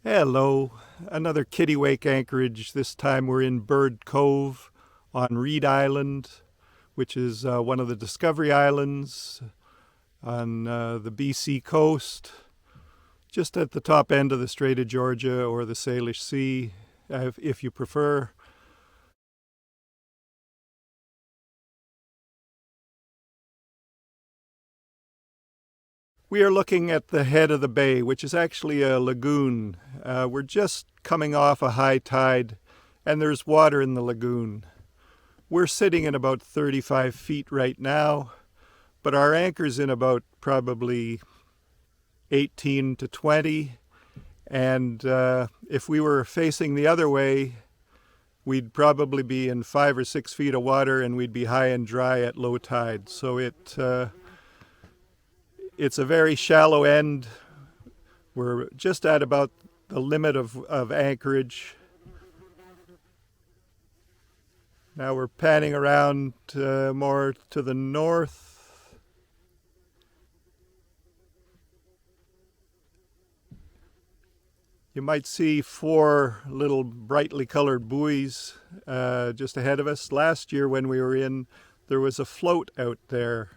Hello, another Kittywake Anchorage. This time we're in Bird Cove on Reed Island, which is one of the Discovery Islands on the BC coast, just at the top end of the Strait of Georgia or the Salish Sea, if you prefer. We are looking at the head of the bay, which is actually a lagoon. We're just coming off a high tide, and there's water in the lagoon. We're sitting at about 35 feet right now, but our anchor's in about probably 18 to 20. And if we were facing the other way, we'd probably be in 5 or 6 feet of water, and we'd be high and dry at low tide. So it's a very shallow end. We're just at about the limit of Anchorage. Now we're panning around more to the north. You might see 4 little brightly colored buoys just ahead of us. Last year when we were in, there was a float out there.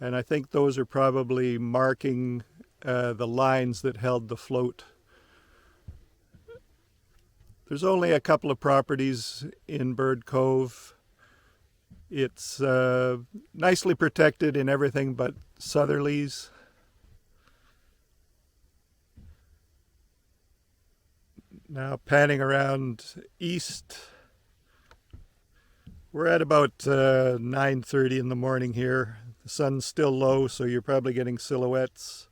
And I think those are probably marking the lines that held the float. There's only a couple of properties in Bird Cove. It's nicely protected in everything but southerlies. Now panning around east. We're at about 9:30 in the morning here. The sun's still low, so you're probably getting silhouettes.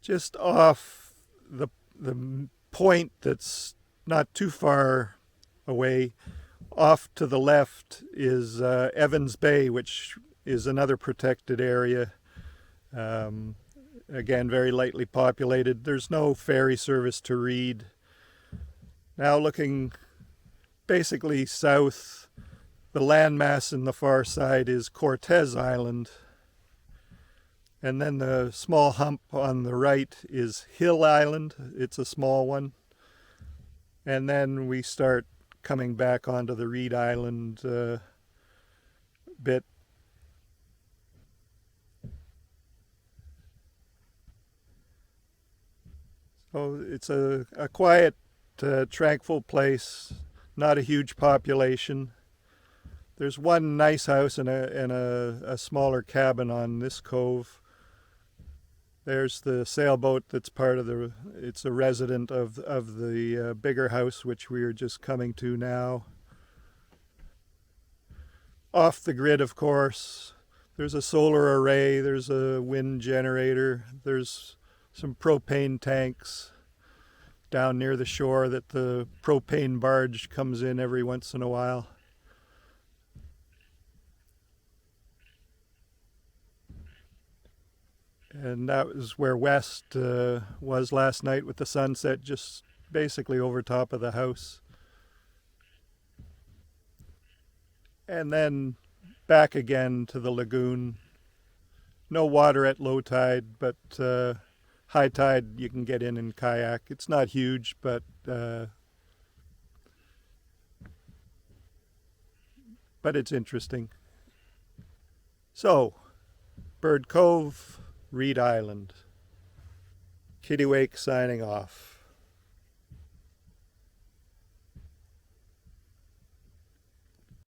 Just off the point that's not too far away, off to the left is Evans Bay, which is another protected area. Again, very lightly populated. There's no ferry service to Reed. Now looking basically south, the landmass in the far side is Cortez Island. And then the small hump on the right is Hill Island. It's a small one. And then we start coming back onto the Reed Island bit. So it's a quiet, tranquil place, not a huge population. There's one nice house and a smaller cabin on this cove. There's the sailboat that's part of it's a resident of the bigger house, which we are just coming to now. Off the grid, of course, there's a solar array, there's a wind generator, there's some propane tanks down near the shore that the propane barge comes in every once in a while. And that was where West was last night with the sunset just basically over top of the house. And then back again to the lagoon. No water at low tide, but high tide you can get in and kayak. It's not huge, but it's interesting. So, Bird Cove, Reed Island. Kittywake signing off.